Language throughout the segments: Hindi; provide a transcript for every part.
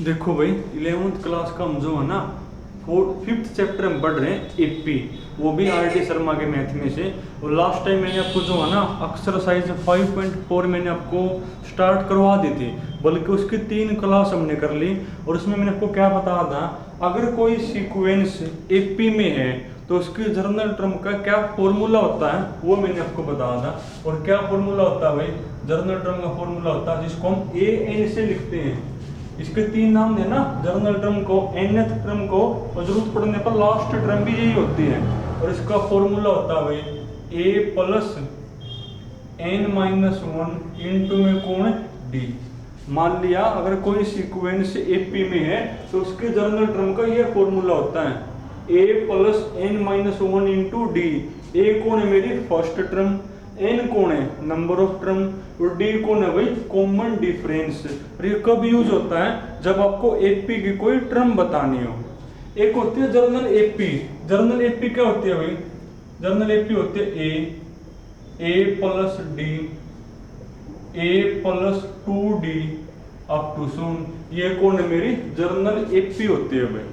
देखो भाई 11th क्लास का हम जो है ना फिफ्थ चैप्टर हम पढ़ रहे हैं एपी, वो भी आर.डी. शर्मा के मैथ में से। और लास्ट टाइम मैंने आपको जो है ना एक्सरसाइज 5.4 मैंने आपको स्टार्ट करवा दी थी, बल्कि उसकी 3 क्लास हमने कर ली। और उसमें मैंने आपको क्या बताया था, अगर कोई सीक्वेंस एपी में है तो उसकी जर्नल टर्म का क्या फॉर्मूला होता है वो मैंने आपको बताया था। और क्या फॉर्मूला होता है भाई, जर्नल टर्म का फॉर्मूला होता है जिसको हम ए एन से लिखते हैं। इसके 3 नाम देना, जर्नल टर्म को, nth टर्म को, और जरूरत पड़ने पर लास्ट टर्म भी यही होती है। और इसका फॉर्मूला होता है भाई a plus n minus 1 into में कोण d। मान लिया अगर कोई सीक्वेंस एपी में है तो उसके जर्नल टर्म का यह फॉर्मूला होता है a plus n minus 1 into D. a कौन है मेरी फर्स्ट टर्म, n कौन है नंबर ऑफ टर्म, और d कौन है भाई कॉमन डिफरेंस। और ये कब यूज होता है, जब आपको एपी की कोई टर्म बतानी हो। एक होती है जर्नल एपी। जर्नल एपी क्या होती है भाई, जर्नल एपी होती है a plus D, a plus 2d up too soon. ये कौन है मेरी जर्नल एपी होती है भाई।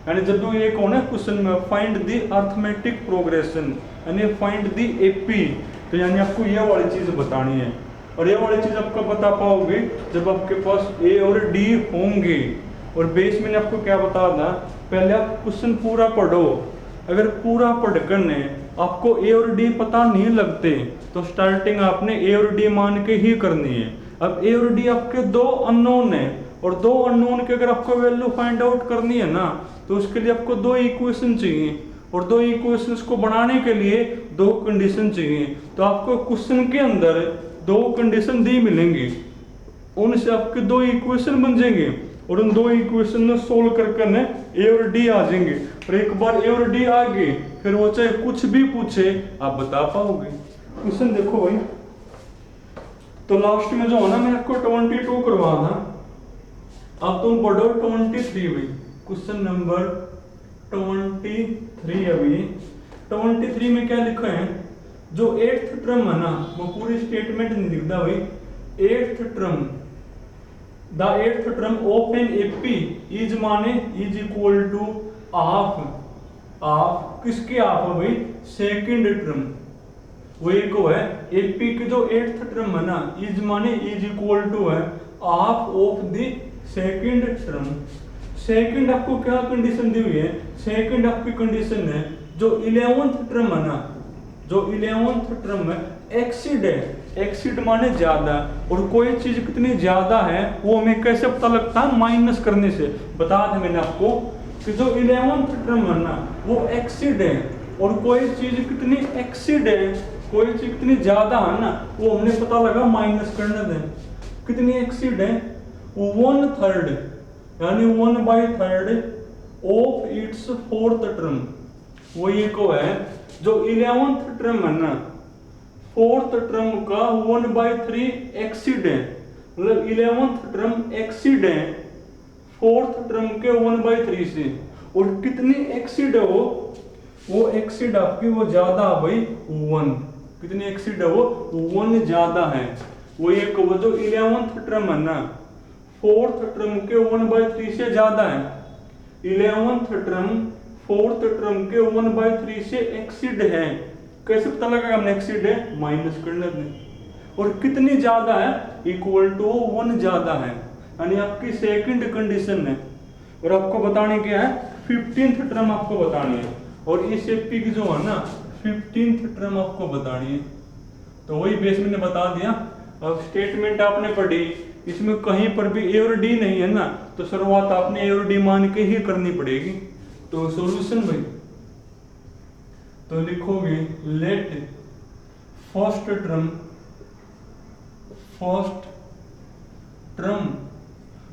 यानी जब भी ये कौन है क्वेश्चन में फाइंड द अरिथमेटिक प्रोग्रेशन यानी फाइंड द एपी, तो यानी आपको ये वाली चीज बतानी है। और ये वाली चीज आपको बता पाओगे जब आपके पास ए और डी होंगे। और बेस मैंने आपको क्या बताया था, पहले आप क्वेश्चन पूरा पढ़ो। अगर पूरा पढ़कर ने आपको ए और डी पता नहीं लगते तो स्टार्टिंग आपने ए और डी मान के ही करनी है। अब ए और डी आपके 2 अननोन है, और 2 अननोन के अगर आपको वैल्यू फाइंड आउट करनी है ना तो उसके लिए आपको 2 इक्वेशन चाहिए। और 2 इक्वेशंस को बनाने के लिए 2 कंडीशन चाहिए। तो आपको क्वेश्चन के अंदर 2 कंडीशन दी मिलेंगी, उनसे आपके 2 इक्वेशन बन जाएंगे। और उन 2 इक्वेशन में सोल्व करके न ए और डी आ जाएंगे। और एक बार ए और डी आ गए फिर वो चाहे कुछ भी पूछे आप बता पाओगे। क्वेश्चन देखो भाई, तो लास्ट में जो है ना मैंने आपको 22 करवा था, अब तुम पढ़ो 23 भाई। क्वेश्चन नंबर 23 अभी 23 में क्या लिखा है, जो 8th टर्म है ना वो पूरी स्टेटमेंट नहीं लिखता भाई। 8th term, the 8th term of an AP is माने is equal to half. Half किसके हाफ है भाई, सेकंड टर्म। वही को है एपी की जो 8th टर्म है ना इज माने इज इक्वल टू है half of the second term. Second आपको क्या कंडीशन दी हुई है, सेकंड आपकी कंडीशन है जो 11th टर्म है ना, जो 11th टर्म है एक्सीड है। एक्सीड माने ज्यादा, और कोई चीज कितनी ज्यादा है वो हमें कैसे पता लगता है, माइनस करने से। बता दें मैंने आपको कि जो 11th टर्म है ना वो एक्सीड है, और कोई चीज कितनी एक्सीड है, कोई चीज कितनी ज्यादा है ना वो हमने पता लगा माइनस करने दें। कितनी एक्सीड है, 1/3 यानी 1/3 ऑफ इट्स 4th टर्म। वो ये को है जो 11th टर्म है ना 4th टर्म का 1/3 एक्सीड है, मतलब 11th टर्म एक्सीड है 4th टर्म के 1/3 से। और कितनी एक्सीड है वो एक्सीड आपकी वो ज्यादा है भाई 1। कितनी एक्सीड है वो 1 ज्यादा है। वो ये को जो 11th टर्म है ना 4th टर्म के 1/3 से ज्यादा है। 11th टर्म 4th टर्म के 1/3 से एक्सीड है। कैसे पता लगा हमने एक्सीड है, माइनस करने दें। और कितनी ज्यादा है, इक्वल टू 1 ज्यादा है, यानी आपकी सेकंड कंडीशन है। और आपको बताने क्या है, 15th टर्म आपको बतानी है। और इस एपी की जो है ना 15th टर्म आपको बतानी है। तो वही बेस मैंने बता दिया। अब स्टेटमेंट आपने पढ़ी, इसमें कहीं पर भी ए और डी नहीं है ना तो शुरुआत आपने ए और डी मान के ही करनी पड़ेगी। तो सॉल्यूशन भाई, तो लिखोगे लेट फर्स्ट टर्म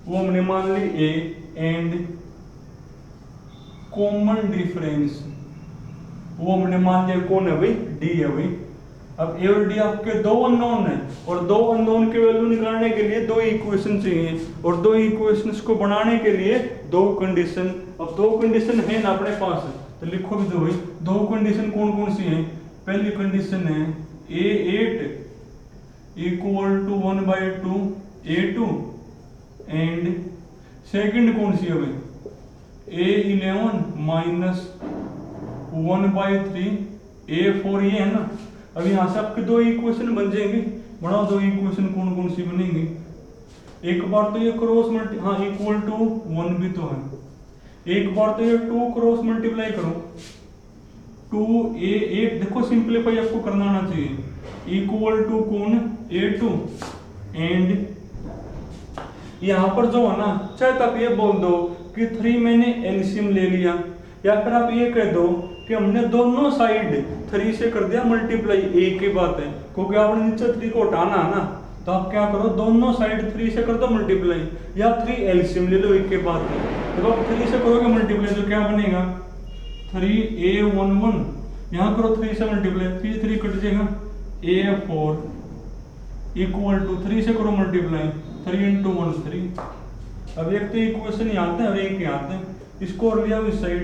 वो हमने मान ली ए एंड कॉमन डिफरेंस वो हमने मान लिया कौन है भाई, डी है भाई। अब ए और डी आपके 2 अननोन है, और 2 अननोन के वैल्यू निकालने के लिए 2 इक्वेशन चाहिए, और 2 इक्वेशंस को बनाने के लिए 2 कंडीशन। अब 2 कंडीशन है ना अपने पास, तो लिखो भी दो भाई। 2 कंडीशन कौन कौन सी है, पहली कंडीशन है A8 equal to 1/2 A2 and second कौन सी है भाई, A11 माइनस 1/3 A4 ये है ना। अब यहाँ से आपके दो इक्वेशन बन जाएंगे, बनाओ दो इक्वेशन कौन कौन सी बनेंगी। एक बार तो ये क्रॉस मल्टी, हाँ इक्वल टू 1 भी तो है, एक बार तो ये 2 क्रॉस मल्टीप्लाई करो 2A8, देखो सिंप्लीफाई आपको करना आना चाहिए, इक्वल टू कौन A2 एंड यहाँ पर जो है ना, चाहे तो आप ये बोल दो कि 3 मैंने एलसीएम ले लिया, या फिर आप ये कह दो कि हमने दोनों साइड 3 से कर दिया मल्टीप्लाई, एक ही बात है, क्योंकि आपने नीचे 3 को हटाना है ना, तो आप क्या करो दोनों साइड 3 से कर दो मल्टीप्लाई, या 3 एलसीएम ले लो, एक के बाद में जब आप 3 से करोगे मल्टीप्लाई तो क्या बनेगा 3A11, यहाँ करो 3 से मल्टीप्लाई, 3 3 कट जाएगा A4 इक्वल टू 3 से करो मल्टीप्लाई 3 × 1 3। अब एक तो इक्वेशन यहाँ आते हैं और एक यहाँ आते हैं, इसको और लिया इस साइड,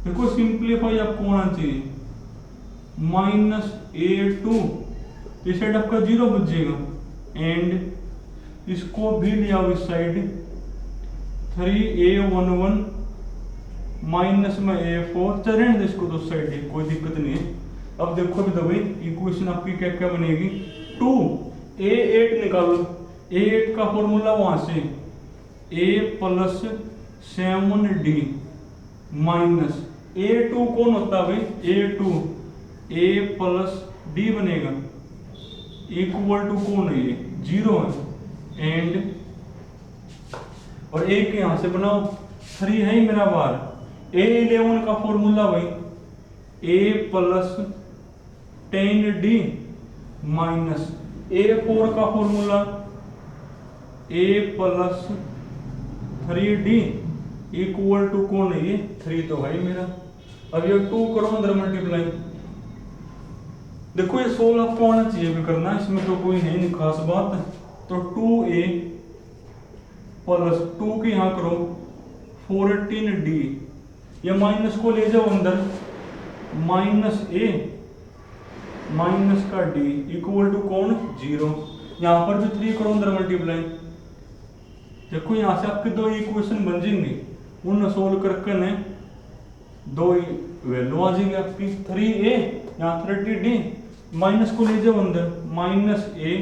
देखो सिंप्लीफाई आपको होना चाहिए -A2, इस साइड आपका 0 बच जाएगा, एंड इसको भी लिया इस साइड 3A11 माइनस में A4, चलें इसको तो साइड कोई दिक्कत नहीं है। अब देखो भी तो भाई इक्वेशन आपकी क्या क्या बनेगी, 2A8 निकालो, A8 का फॉर्मूला वहां से A + 7D माइनस A2 कौन होता है भाई, A2 A + D बनेगा, इक्वल टू कौन है ये 0 है, एंड और एक यहां से बनाओ 3 है ही मेरा बार, A11 का फॉर्मूला भाई A + 10D माइनस A4 का formula A + 3D equal to कौन है ये 3 तो है मेरा। अब ये 2 करो अंदर मल्टीप्लाई, देखो ये 16 आपको आना चाहिए भी करना, इसमें तो कोई है नहीं खास बात, तो 2A + 2 की यहाँ करो 14D, ये माइनस को ले जाओ अंदर, -A माइनस का D इक्वल टू कौन 0, यहाँ पर भी 3 करो अंदर मल्टीप्लाई, देखो यहाँ से आपके दो इक्वेशन बन जाएंगे, उन सोल्व करके ने दो वैल्यू आ जाएगी आपकी 3A यहाँ 30D, माइनस को ले जाओ अंदर -A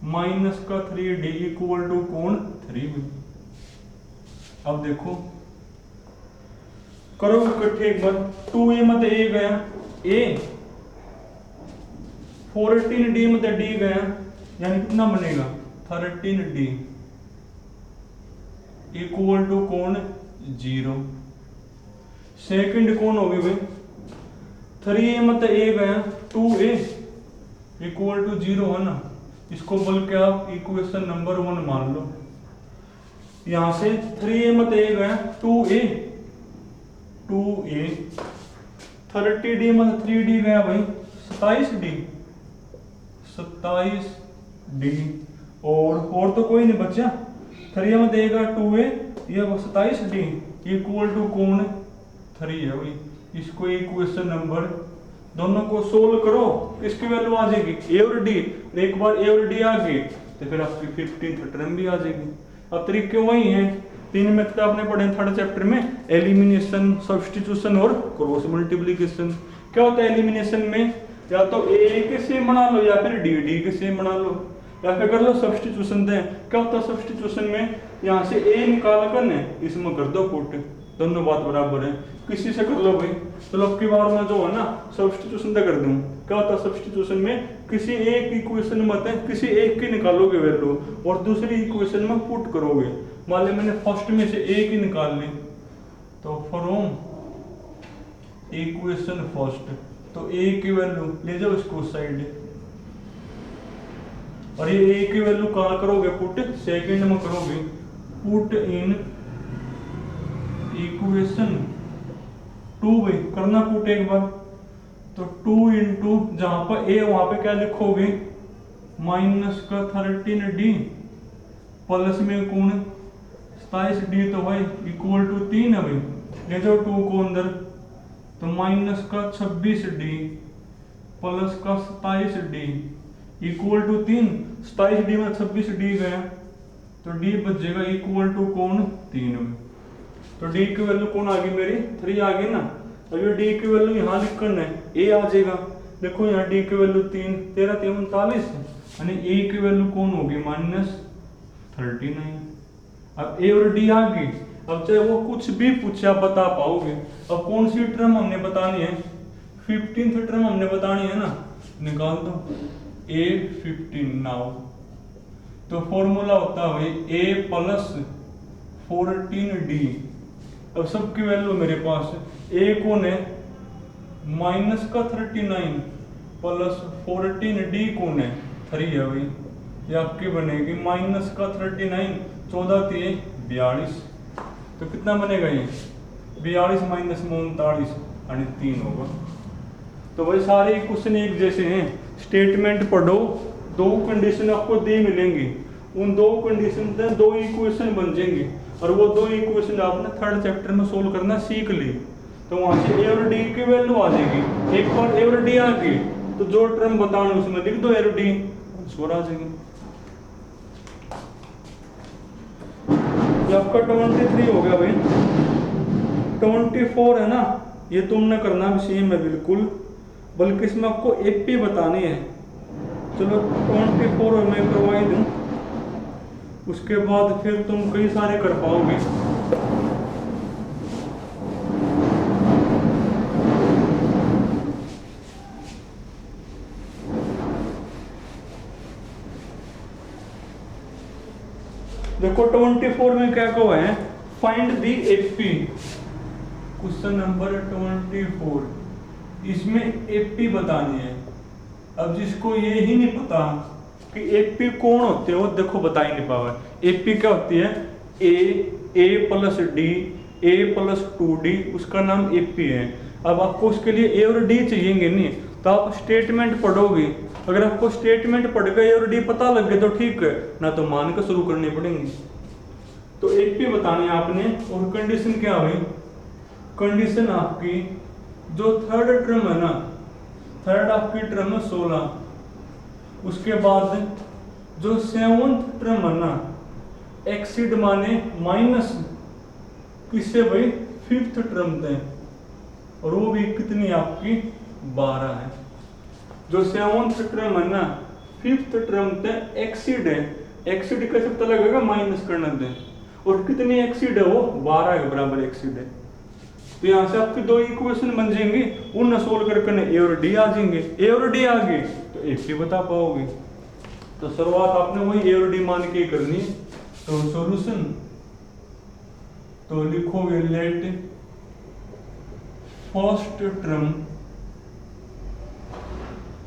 माइनस का 3D इक्वल टू कौन 3B। अब देखो करो इकट्ठे एक बार, 2A मत A गया A, 14D मत D गया, यानी कितना बनेगा 13D इक्वल टू कौन 0। सेकंड कौन होगी भाई, 3A मत A गया 2A इक्वल टू 0 है ना, इसको बल्कि आप इक्वेशन नंबर 1 मान लो। यहां से 3A मत A गया 2A 30D मत 3D गया भाई 27D और तो कोई नहीं बचा, 3A मत A गया 2A, ये 27D इक्वल टू कौन 3 है भाई। इसको इक्वेशन नंबर दोनों को सोल्व करो, इसकी वैल्यू आ जाएगी A और D, एक बार A और D आ गई तो फिर आपकी 15th टर्म भी आ जाएगी। अब तरीके वही हैं, 3 मेथड आपने पढ़े 3rd चैप्टर में, एलिमिनेशन, सब्स्टिट्यूशन और क्रॉस मल्टीप्लिकेशन। क्या होता है एलिमिनेशन में, या तो A के सेम बना लो या फिर D के सेम बना लो, या फिर कर लो सब्स्टिट्यूशन दें। क्या होता है सब्स्टिट्यूशन में, यहाँ से A निकाल कर ने इसमें कर दो पुट, दोनों बात बराबर है, किसी से कर लो भाई। तो अब की बार में जो है ना सब्स्टिट्यूशन कर दूं, क्या होता है सब्स्टिट्यूशन में, किसी एक इक्वेशन में किसी एक की निकालोगे वैल्यू और दूसरी इक्वेशन में पुट करोगे। मान लो मैंने फर्स्ट में से A की निकाल ली, तो फ्रॉम इक्वेशन फर्स्ट, तो A की वैल्यू ले जाओ इसको साइड, और ये A की वैल्यू कहाँ करोगे पुट, सेकंड में करोगे, पुट इन इक्वेशन 2 भाई करना पुट एक बार, तो 2 × जहां पर A वहां पे क्या लिखोगे माइनस का 13D प्लस में कौन 27D, तो भाई इक्वल टू 3 है भाई, ले जाओ 2 को अंदर, तो माइनस का 26D प्लस का 27D इक्वल टू 3, 27D में 26D गया तो डी बचेगा इक्वल टू कौन 3 में। तो डी की वैल्यू कौन आ गई मेरी 3 आ गई ना। अब ये डी की वैल्यू यहाँ लिख करना है ए आ जाएगा। देखो यहाँ डी की वैल्यू 3 13 3 39 यानी ए की वैल्यू कौन होगी -39। अब ए और डी आ गई। अब चाहे वो कुछ भी पूछे आप बता पाओगे। अब कौन सी टर्म हमने बतानी है 15th टर्म हमने बतानी है ना। निकाल दो ए 15 नाउ। तो फॉर्मूला होता है भाई ए प्लस 14d। अब सबकी वैल्यू मेरे पास ए कौन है -39 प्लस 14d कौन है 3 है भाई। ये आपकी बनेगी -39 14 3 42। तो कितना बनेगा ये 42 - 39 यानी 3 होगा। तो भाई सारे क्वेश्चन एक जैसे हैं। स्टेटमेंट पढ़ो, दो कंडीशन आपको दी मिलेंगी, उन दो कंडीशन से दो इक्वेशन बन जाएंगे और वो दो इक्वेशन आपने थर्ड चैप्टर में सोल्व करना सीख ली। तो वहां से ए और डी की वैल्यू आ जाएगी। एक बार ए और डी आ गई तो जो टर्म बताना उसमें लिख दो ए और डी आंसर आ जाएगी। ये आपका 23 हो गया भाई। 24 है ना, ये तुमने करना भी सेम है बिल्कुल, बल्कि इसमें आपको एपी बतानी है। चलो 24 मैं करवा ही दूं, उसके बाद फिर तुम कई सारे कर पाओगे। देखो 24 में क्या कहा है, find the AP. Question number 24, इसमें एपी बतानी है। अब जिसको ये ही नहीं पता कि एपी कौन होते हैं वो देखो बता ही नहीं पावा। एपी क्या होती है a plus d a plus 2d, उसका नाम एपी है। अब आपको उसके लिए ए और डी चाहिएंगे नहीं, तो आप स्टेटमेंट पढ़ोगे। अगर आपको स्टेटमेंट पढ़ गए और डी पता लग गए तो ठीक है, ना तो मान के शुरू करनी पड़ेंगे। तो एपी बतानी है आपने। और कंडीशन क्या हुई, कंडीशन आपकी जो थर्ड टर्म है ना, थर्ड आपकी टर्म है 16, उसके बाद जो 7th टर्म है ना एक्सीड माने माइनस किससे भाई 5th टर्म थे, और वो भी कितनी आपकी 12 है। जो 7th टर्म है ना 5th टर्म थे एक्सीड है। एक्सीड कैसे पता लगेगा, माइनस करना दे, और कितनी एक्सीड है वो 12 के बराबर एक्सीड है। तो यहाँ से आपकी दो इक्वेशन बन जाएंगी, उन सोल्व करके ए और डी आ जाएंगे। ए और डी आ गए तो एपी बता पाओगे। तो शुरुआत आपने वही ए और डी मान के करनी है। तो सॉल्यूशन तो लिखोगे let first term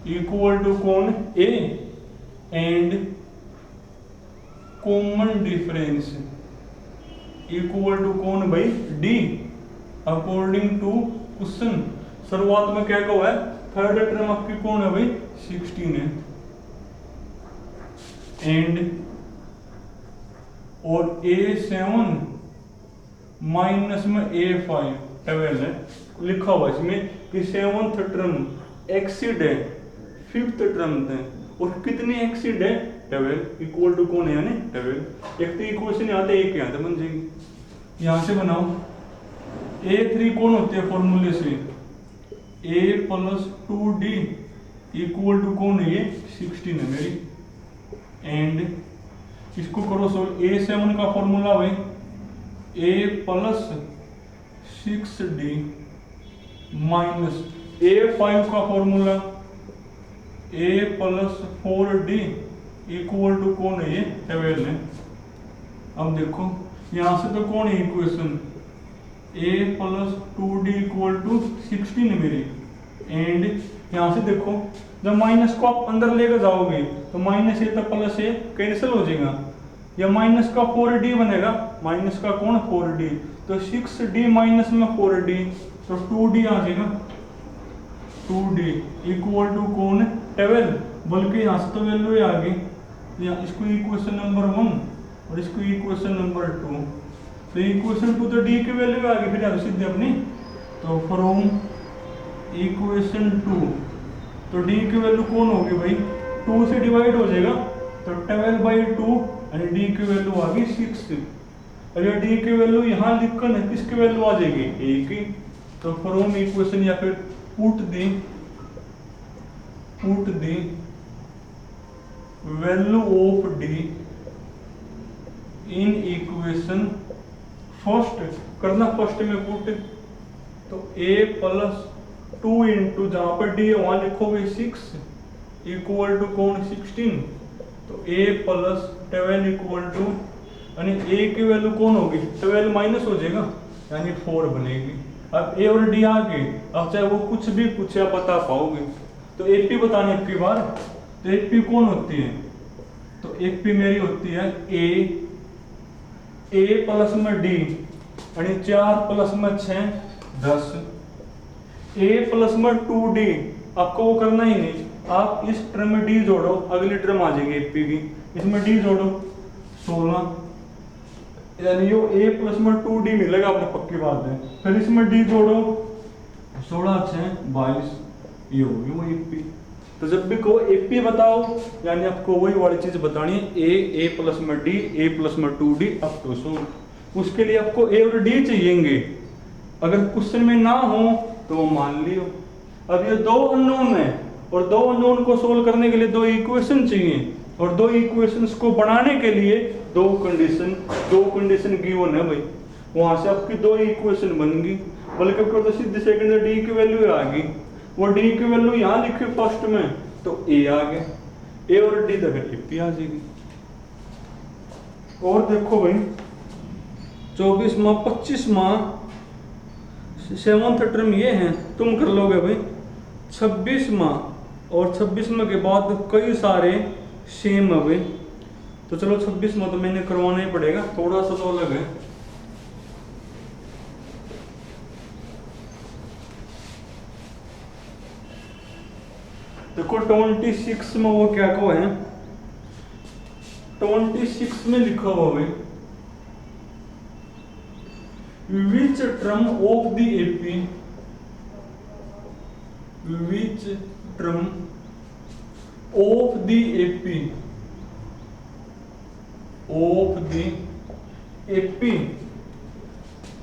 equal to कौन a and common difference equal to कौन भाई डी अकॉर्डिंग टू क्वेश्चन। शुरुआत में क्या कहा है, थर्ड टर्म आपकी कौन है भाई 16 है, एंड और A7 माइनस में A5 12 है। लिखा हुआ इसमें कि 7th टर्म एक्सीड है 5th टर्म थे, और कितनी एक्सीड है 12 इक्वल टू कौन है यानी 12। एक तो इक्वेशन यहाँ थे, एक यहाँ से बन जाएगी। यहाँ से बनाओ A3 कौन होते हैं फॉर्मूले से A plus 2d equal to कौन है ये 16 है मेरी, एंड इसको करो सोल्व। A7 का फॉर्मूला भाई A plus 6d minus A5 का formula A plus 4d equal to कौन है ये 12 है। अब देखो यहां से तो कौन है equation A plus 2d equal to 16 है मेरी, एंड यहां से देखो जब माइनस को आप अंदर लेकर जाओगे तो माइनस ए तो प्लस ए कैंसिल हो जाएगा, या माइनस का 4d बनेगा, माइनस का कौन 4d, तो 6d माइनस में 4d तो 2d आ जाएगा। 2d इक्वल टू कौन 12, बल्कि यहाँ से तो वैल्यू आ गई, इसको इक्वेशन नंबर 1 और इसको इक्वेशन नंबर 2। तो इक्वेशन 2 तो d की वैल्यू आ गई, फिर सीधे अपनी। तो फ्रॉम इक्वेशन 2 तो d की वैल्यू कौन होगी भाई 2 से डिवाइड हो जाएगा, तो 12/2 यानी डी की वैल्यू आ गई 6। अगर डी की वैल्यू यहाँ लिखकर है किसकी वैल्यू आ जाएगी ए की। तो फ्रॉम इक्वेशन या फिर put the value of D in equation first करना, फर्स्ट में पुट। तो a प्लस 2 इंटू जहां पर डी है वहां लिखोगे 6 इक्वल टू कौन 16। तो a प्लस 12 इक्वल टू यानी a की वैल्यू कौन होगी 12 माइनस हो जाएगा यानी 4 बनेगी। अब a और d आ गए, अब चाहे वो कुछ भी पूछे आप बता पाओगे। तो AP बताने आपकी बार, तो AP कौन होती है, तो AP मेरी होती है a प्लस में d यानी 4 प्लस में 6 10। a प्लस में 2d आपको वो करना ही नहीं, आप इस टर्म में d जोड़ो, अगली टर्म आ जाएगी AP की, इसमें d जोड़ो 16 यानी यो a प्लस में 2d मिलेगा आपने, पक्की बात है। फिर इसमें d जोड़ो 16 6 22 ये होगी वो AP। तो जब भी कहो AP बताओ यानी आपको वही वाली चीज बतानी है a प्लस में d a प्लस में 2d अप टू सो। उसके लिए आपको a और d चाहिएंगे, अगर क्वेश्चन में ना हो तो मान लियो। अब ये दो अननोन है और दो अननोन को सोल्व करने के लिए दो इक्वेशन चाहिए, और दो इक्वेशंस को बनाने के लिए दो कंडीशन गिवन है भाई। वहां से आपकी दो इक्वेशन बन गई, बल्कि तो सीधे सेकंड डी की वैल्यू आ गई, वो डी की वैल्यू यहाँ लिखी फर्स्ट में तो ए आ गया, ए और डी तक AP आ जाएगी। और देखो भाई 24वां 25वां 7th टर्म ये है, तुम कर लोगे भाई 26वां, और 26वां के बाद कई सारे सेम है भाई। तो चलो 26वां तो मैंने करवाना ही पड़ेगा, थोड़ा सा तो अलग है। देखो 26 में वो क्या को है, 26 में लिखा हुआ भाई which term of the AP, which term of the AP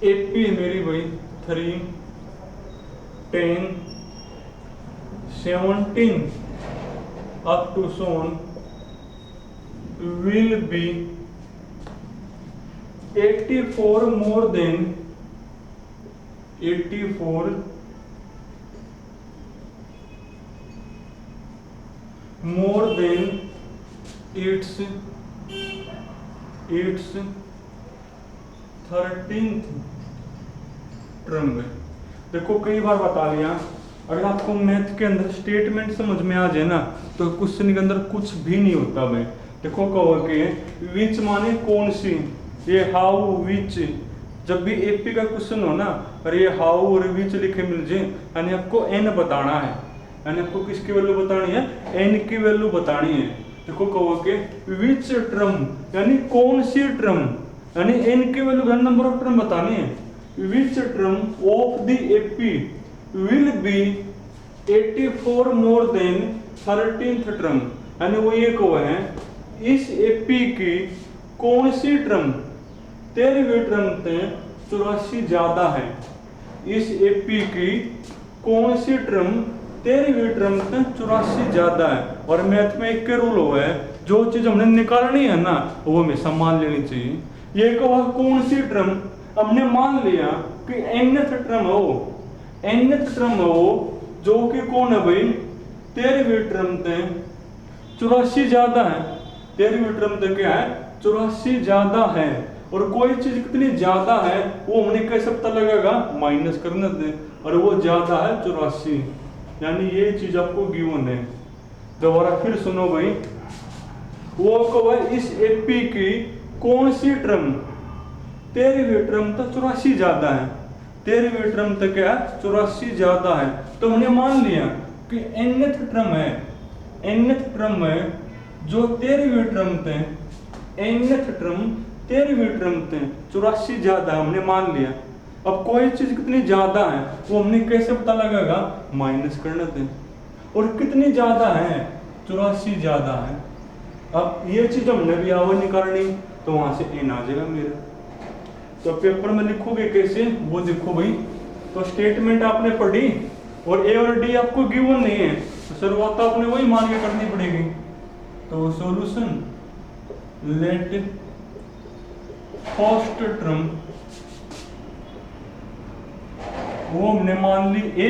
AP मेरी भाई 3 10 17 up to so on will be 84 more than 84 more than its 13th term में। देखो कई बार बता लिया, अगर आपको मैथ के अंदर स्टेटमेंट समझ में आ जाए ना तो क्वेश्चन के अंदर कुछ भी नहीं होता भाई। देखो कहो कि विच माने कौन सी, ये हाउ विच, जब भी AP का क्वेश्चन हो ना और ये हाउ और विच लिखे मिल जाए यानी आपको n बताना है, यानी आपको किसकी वैल्यू बतानी है, n की वैल्यू बतानी है। देखो कहो कि विच टर्म यानी कौन सी टर्म, यानी n की वैल्यू नंबर ऑफ टर्म बतानी है। Which term of the AP will be 84 more than 13th term, यानी वो ये कहो है इस AP की कौन सी टर्म 13वीं टर्म से 84 ज्यादा है, इस AP की कौन सी टर्म 13वीं टर्म से 84 ज्यादा है। और मैथ में एक रूल हुआ है, जो चीज हमने निकालनी है ना वो हमेशा मान लेनी चाहिए। ये कहा कौन सी टर्म, हमने मान लिया कि nth टर्म हो, nth टर्म हो जो कि कौन है भाई 13वीं टर्म से 84 ज्यादा है, 13वीं टर्म से क्या है 84 ज्यादा है। और कोई चीज कितनी ज्यादा है वो हमने कैसे पता लगेगा, माइनस करने दे, और वो ज्यादा है 84, यानी ये चीज आपको गिवन है। दोबारा फिर सुनो भाई, वो कहो इस AP की कौन सी टर्म 13वीं टर्म तक 84 ज्यादा है, 13वीं टर्म तक क्या है 84 ज्यादा है। तो हमने मान लिया कि nth टर्म है, nth टर्म है जो 13वीं टर्म थे, nth टर्म 13वीं टर्म थे 84 ज्यादा हमने मान लिया। अब कोई चीज कितनी ज्यादा है वो हमने कैसे पता लगेगा, माइनस करने दें। और कितनी ज्यादा है 84 ज्यादा है, अब ये चीज हमने भी आवा नहीं करनी, तो वहां से एन आ जाएगा मेरा। तो पेपर में लिखोगे कैसे वो देखो भाई। तो स्टेटमेंट आपने पढ़ी और ए और डी आपको गिवन नहीं है, तो शुरुआत आपने वही मान के करनी पड़ेगी। तो सॉल्यूशन लेट फर्स्ट टर्म वो हमने मान ली ए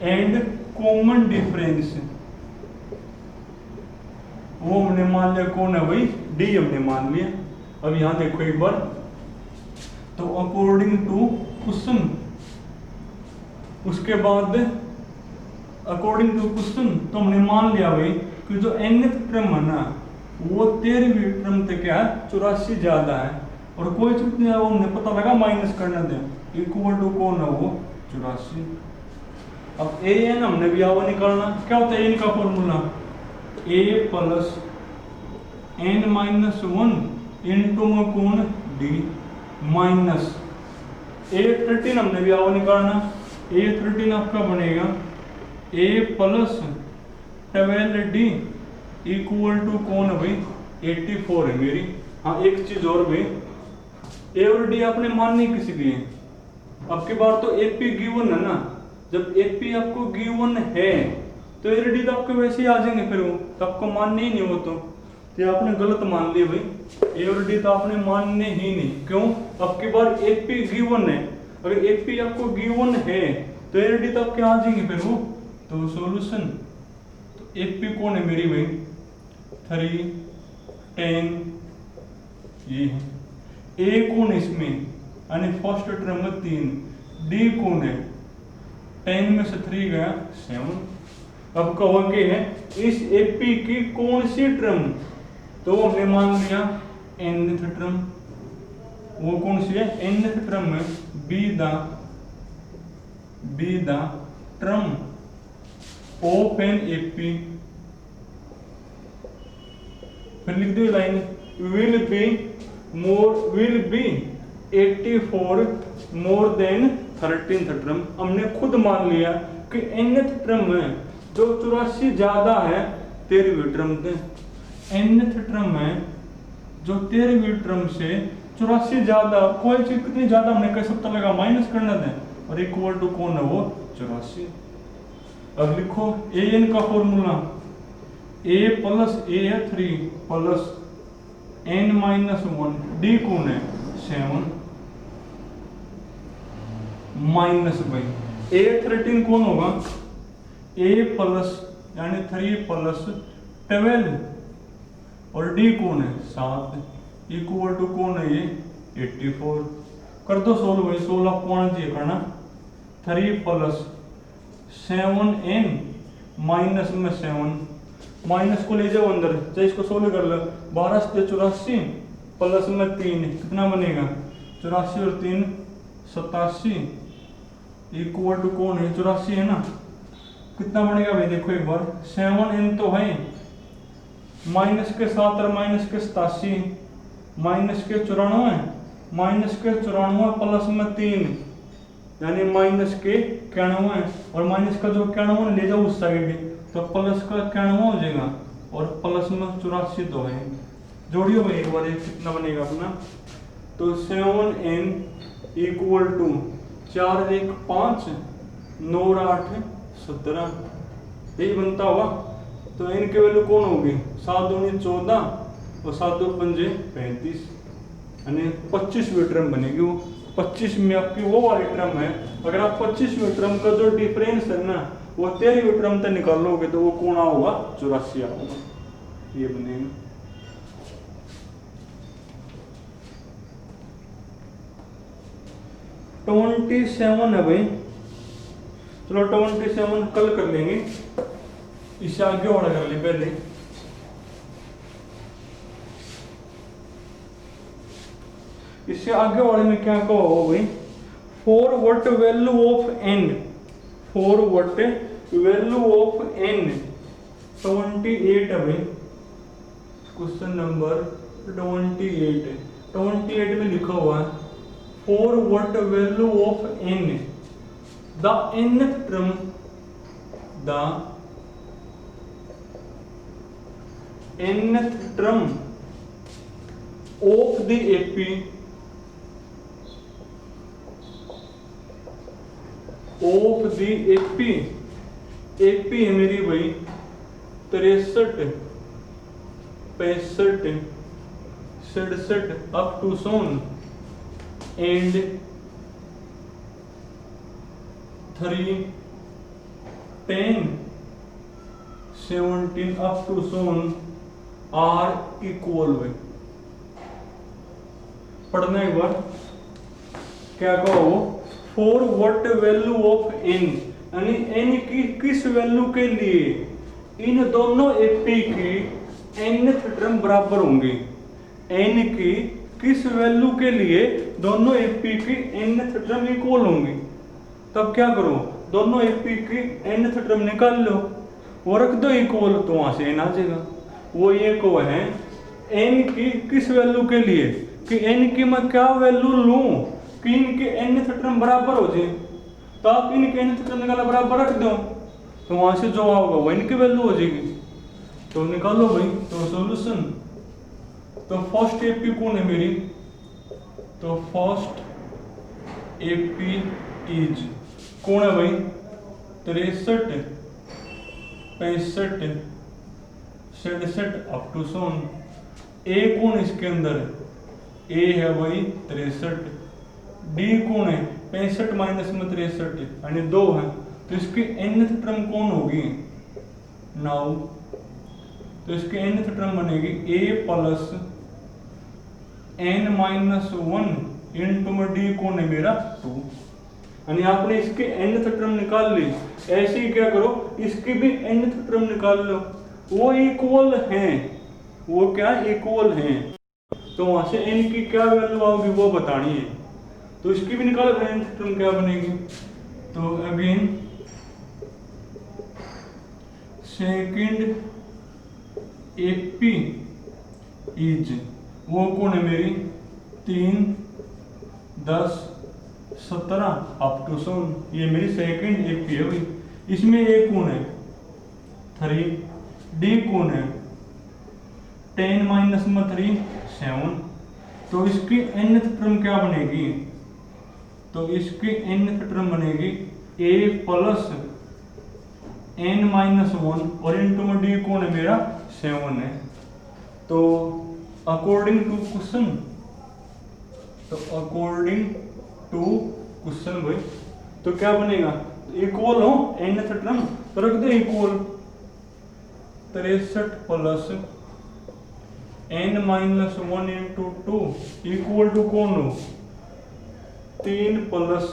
एंड कॉमन डिफरेंस वो हमने मान लिया कौन है भाई, डी हमने मान लिया। अब यहां देखो एक बार, तो अकॉर्डिंग टू क्वेश्चन, उसके बाद अकॉर्डिंग टू क्वेश्चन तो हमने मान लिया भाई कि जो nth टर्म है ना वो 13वीं टर्म से क्या है 84 ज्यादा है, और कोई चीज नहीं है वो हमने पता लगा माइनस करना दे, इक्वल टू कौन है वो 84। अब ए एन हमने भी आवा निकालना, क्या होता है एन का फॉर्मूला, ए प्लस एन माइनस 1 इंटू में कौन डी माइनस A13 हमने भी आवा निकालना, A13 आपका बनेगा A plus 12D equal to कौन है भाई 84 है मेरी। हाँ एक चीज और भाई, A और D आपने माननी किसी की है, अब की बार तो AP गिवन है ना, जब AP आपको गिवन है तो A और D तो आपके वैसे ही आ जाएंगे, फिर वो तो आपको मानने ही नहीं, वो तो ये आपने गलत मान लिया भाई, A और D तो आपने मानने ही नहीं। क्यों, अब की बार AP गिवन है, अगर AP आपको गिवन है तो A और D तो आपके आ जाएंगे फिर वो। तो सॉल्यूशन, तो AP कौन है मेरी भाई 3 10 ये है, A कौन है इसमें यानी फर्स्ट टर्म में 3, D कौन है 10 में से 3 गया 7। अब कहोगे है इस AP की कौन सी टर्म, तो हमने मान लिया nth टर्म, वो कौन सी है nth टर्म में be the term of an AP, फिर लिख दो line will be 84 more than 13th term. हमने खुद मान लिया कि nth टर्म में जो 84 ज्यादा है 13वीं टर्म से, nth टर्म में जो 13वीं टर्म से 84 ज्यादा, कोई चीज कितनी ज्यादा हमने कह सकता लगा माइनस करना था, और इक्वल टू कौन है वो 84। अब लिखो ए एन का formula a plus A3 plus n minus 1 d कौन है 7 माइनस भाई A13 कौन होगा a प्लस यानी 3 प्लस 12 और d कौन है 7 इक्वल टू कौन है ये 84। कर दो सोल्व भाई, सोल्व आपको आना चाहिए करना, 3 प्लस 7n माइनस में 7, माइनस को ले जाओ अंदर, चाहे इसको सोल्व कर लो, 12 से 84 प्लस में 3 कितना बनेगा 84 और 3 87 इक्वल टू कौन है 84 है ना, कितना बनेगा भाई देखो एक बार, 7n तो है माइनस के 7 और माइनस के 87 माइनस के 94 माइनस के 94 प्लस में 3 यानी माइनस के 91, और माइनस का जो 91 ले जाओ उस साइड तो प्लस का 91 हो जाएगा, और प्लस में 84 तो है, जोड़ियो भाई एक बार ये कितना बनेगा अपना, तो 7n इक्वल टू 4 1 5 9 8 17 यही बनता होगा। तो इनके वैल्यू कौन होगी 7 दूनी 14 और 7 दो 5 35 यानी 25वीं टर्म बनेगी वो। 25 में आपकी वो वाली टर्म है, अगर आप 25वीं टर्म का जो डिफरेंस है ना वो 13वीं टर्म तक निकालोगे तो वो कौन होगा 84 होगा, ये बनेगा। तो 27 है भाई, चलो 27 कल कर लेंगे, इससे आगे और कर ले पहले। इससे आगे वाले में क्या कहो भाई, for what value of n, for what value of n 28 है भाई, क्वेश्चन नंबर 28 में लिखा हुआ है for what value of n the nth term nth term of the AP AP है मेरी भाई 63 65 67 up to so on and 3 10 17 up to so on are equal हुए। पढ़ना एक बार क्या कहो, for what value of n, यानी एन की किस वैल्यू के लिए इन दोनों एपी की nth टर्म बराबर होंगी। एन की किस वैल्यू के लिए दोनों एपी की nth टर्म इक्वल होंगी। तब क्या करो, दोनों एपी की nth टर्म निकाल लो, वो रख दो इक्वल, तो वहां से एन आ जाएगा। वो ये को है एन की किस वैल्यू के लिए कि एन की मैं क्या वैल्यू लूं कि इनके nth टर्म बराबर हो जाए। तो आप इनके nth टर्म निकाला बराबर रख दो, तो वहां से जो होगा वो इनकी वैल्यू हो जाएगी। तो निकालो भाई, तो सॉल्यूशन, तो फर्स्ट एपी कौन है मेरी, तो फर्स्ट एपी इज कौन है भाई 63 65 67 अप टू सोन। ए कौन इसके अंदर है, ए है भाई 63, डी कौन है 65 माइनस में 63 यानी 2 है, तो इसकी nth टर्म कौन होगी नाउ, तो इसकी nth टर्म बनेगी a plus n minus 1 into में डी कौन है मेरा 2, यानी आपने इसके nth टर्म निकाल ली। ऐसे ही क्या करो, इसकी भी nth टर्म निकाल लो, वो इक्वल हैं, वो क्या इक्वल हैं, तो वहां से n की क्या वैल्यू आओगी वो बतानी है। तो इसकी भी निकालो, nth टर्म क्या बनेगी, तो अगेन सेकंड एपी इज वो कौन है मेरी 3 10 17 अप टू सोन, ये मेरी सेकंड एपी है भाई। इसमें ए कौन है 3, डी कौन है 10 माइनस में 3 7, तो इसकी nth टर्म क्या बनेगी, तो इसकी nth टर्म बनेगी a प्लस n माइनस 1 और इंटू में डी कौन है मेरा 7 है। तो अकॉर्डिंग टू क्वेश्चन, तो अकॉर्डिंग टू क्वेश्चन भाई, तो क्या बनेगा इक्वल हो nth टर्म, तो रख दो equal 63 plus n minus 1 into 2 equal to कौन हो 3 प्लस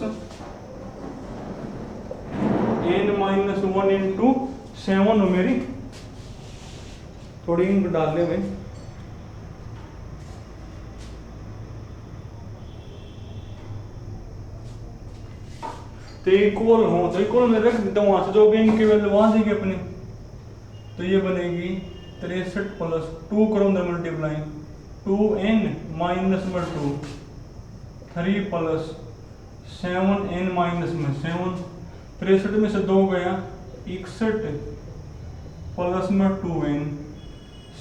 n माइनस 1 इंटू 7 हो मेरी, थोड़ी इंक डाल ले भाई। तो इक्वल हो, तो इक्वल में रख देता हूं, वहां से जो भी इनकी वैल्यू वहां जाएगी अपनी, तो ये बनेगी 63 प्लस 2 करो अंदर मल्टीप्लाई 2n माइनस में 2 3 प्लस 7n माइनस में 7, 63 में से 2 गया 61 प्लस में 2n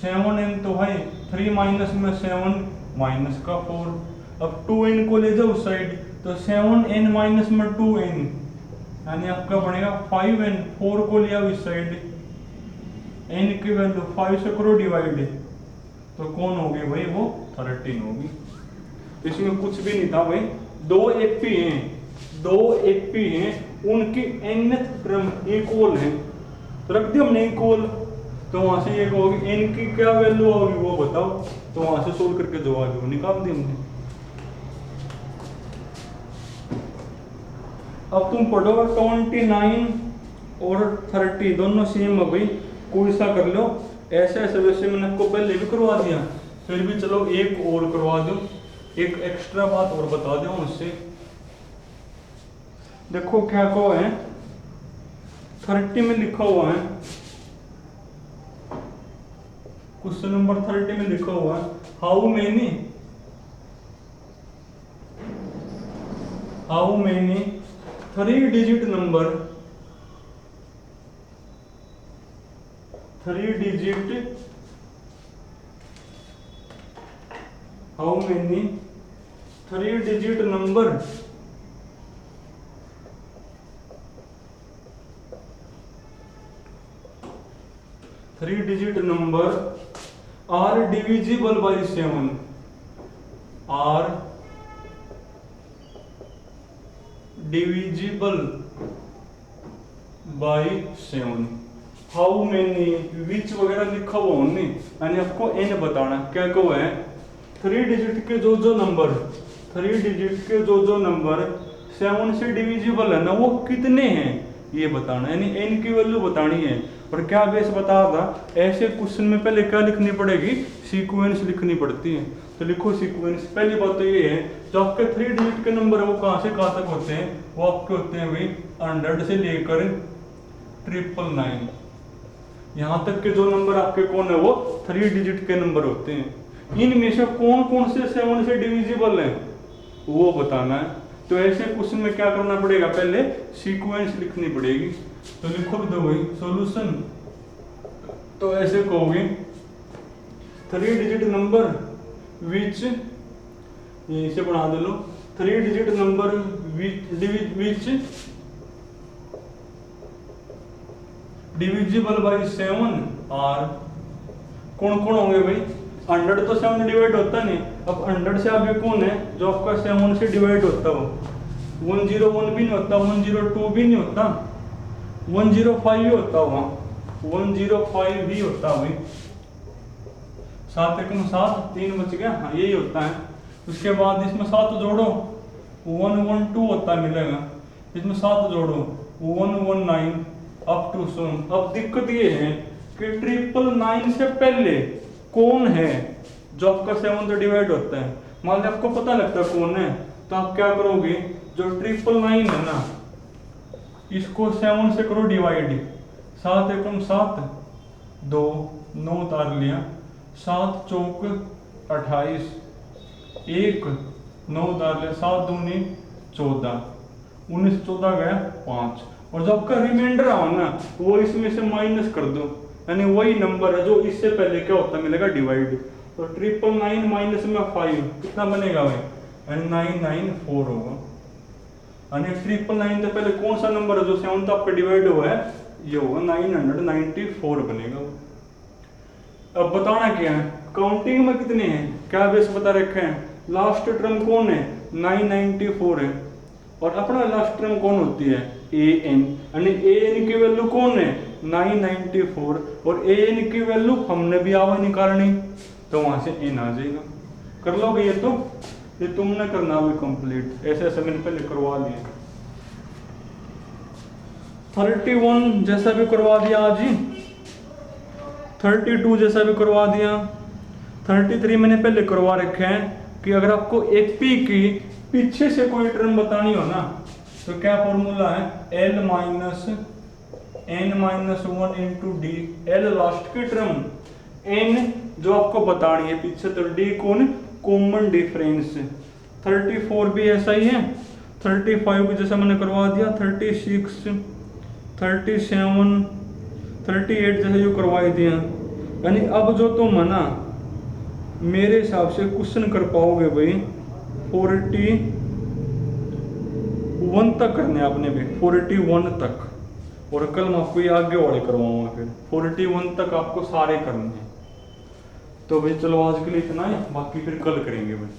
7n तो है 3 माइनस में 7 माइनस का 4, अब 2n को ले जाओ उस साइड, तो 7n माइनस में 2n यानी आपका बनेगा 5n, 4 को लिया इस साइड, n की वैल्यू 5 से करो डिवाइड, तो कौन होगी भाई वो 13 होगी। इसमें कुछ भी नहीं था भाई, दो एपी हैं उनकी nth टर्म इक्वल है, तो रख दिया हमने इक्वल, तो वहां से ये कहोगे n की क्या वैल्यू होगी वो बताओ, तो वहां से सोल्व करके जो आ गया वो निकाल दिया हमने। अब तुम पढ़ो 29 और 30 दोनों सेम है भाई, कोई सा कर लो, ऐसे ऐसे वैसे मैंने आपको पहले भी करवा दिया, फिर भी चलो एक और करवा दो, एक एक्स्ट्रा बात और बता दो मुझसे। देखो क्या को है 30 में लिखा हुआ है, क्वेश्चन नंबर 30 में लिखा हुआ है how many 3 digit number 3 digit how many 3 digit number are divisible by 7 are divisible by 7। How many which वगैरह लिखा हुआ नहीं, यानी आपको एन बताना क्या को है 3 डिजिट के जो नंबर 7 से डिविजिबल है ना वो कितने हैं ये बताना, यानी एन की वैल्यू बतानी है। और क्या बेस बता था, ऐसे क्वेश्चन में पहले क्या लिखनी पड़ेगी, सीक्वेंस लिखनी पड़ती है। तो लिखो सीक्वेंस। पहली बात तो ये है जो आपके 3 डिजिट के नंबर है वो कहाँ से कहाँ तक होते हैं, वो आपके होते हैं भाई 100 से लेकर 999। यहाँ तक के जो नंबर आपके कौन है वो 3 डिजिट के नंबर होते हैं। इनमें से कौन कौन से 7 से डिविजिबल है वो बताना है। तो ऐसे क्वेश्चन में क्या करना पड़ेगा, पहले सीक्वेंस लिखनी पड़ेगी। तो लिखो दो भाई सॉल्यूशन। तो ऐसे कहोगे 3 डिजिट नंबर विच, इसे बना दे लो 3 digit number which divisible by 7 are. कौन कौन होंगे भाई, 100 तो 7 डिवाइड होता नहीं। अब 100 से आगे कौन है जो आपका 7 से डिवाइड होता हो, 101 भी नहीं होता, 102 भी नहीं होता, 105 ही होता हुआ, 105 ही होता भाई। 7 एकम 7, 3 बच गया, हाँ यही होता है। उसके बाद इसमें 7 जोड़ो 112 होता मिलेगा, इसमें 7 जोड़ो 119 अप टू 7। अब दिक्कत ये है कि 999 से पहले कौन है जो आपका 7 से डिवाइड होता है। मान लो आपको पता लगता है कौन है, तो आप क्या करोगे, जो 999 है ना इसको 7 से करो डिवाइड। 7 एकम 7, 2 9 उतार लिया, 7 चौक 28, 1 9 उतार लिया, 7 दूनी 14, 19 14 गया 5। और जो आपका रिमाइंडर आओ ना वो इसमें से माइनस कर दो, यानी वही नंबर है जो इससे पहले क्या होता मिलेगा डिवाइड। तो 999 माइनस में 5 कितना बनेगा भाई, यानी 994 होगा। यानी 999 से पहले कौन सा नंबर है जो 7 आपका डिवाइड हुआ है, ये होगा 994 बनेगा। अब बताना क्या है, काउंटिंग में कितने हैं, क्या बेस बता रखे हैं, लास्ट टर्म कौन है 994 है, और अपना लास्ट टर्म कौन होती है an, यानी an की वैल्यू कौन है 994, और an की वैल्यू हमने भी आवा निकालनी, तो वहां से n आ जाएगा। कर लोगे ये, तो ये तुमने करना भी कंप्लीट, ऐसे ऐसे मैंने पहले करवा दिया। 31 जैसा भी करवा दिया आज ही, 32 जैसा भी करवा दिया, 33 मैंने पहले करवा रखे हैं कि अगर आपको एपी की पीछे से कोई टर्म बतानी हो ना तो क्या फॉर्मूला है, L minus n minus 1 into D. L last की टर्म, n जो आपको बतानी है पीछे, तो d कौन कॉमन डिफरेंस। 34 भी ऐसा ही है, 35 भी जैसा मैंने करवा दिया, 36 37 38 जैसे जो करवा दिया। यानी अब जो तुम है ना मेरे हिसाब से क्वेश्चन कर पाओगे भाई 41 तक करने आपने भी, 41 तक, और कल मैं आपको ये आगे वाले करवाऊंगा फिर 41 तक आपको सारे करने हैं। तो भाई चलो आज के लिए इतना ही, बाकी फिर कल करेंगे भाई।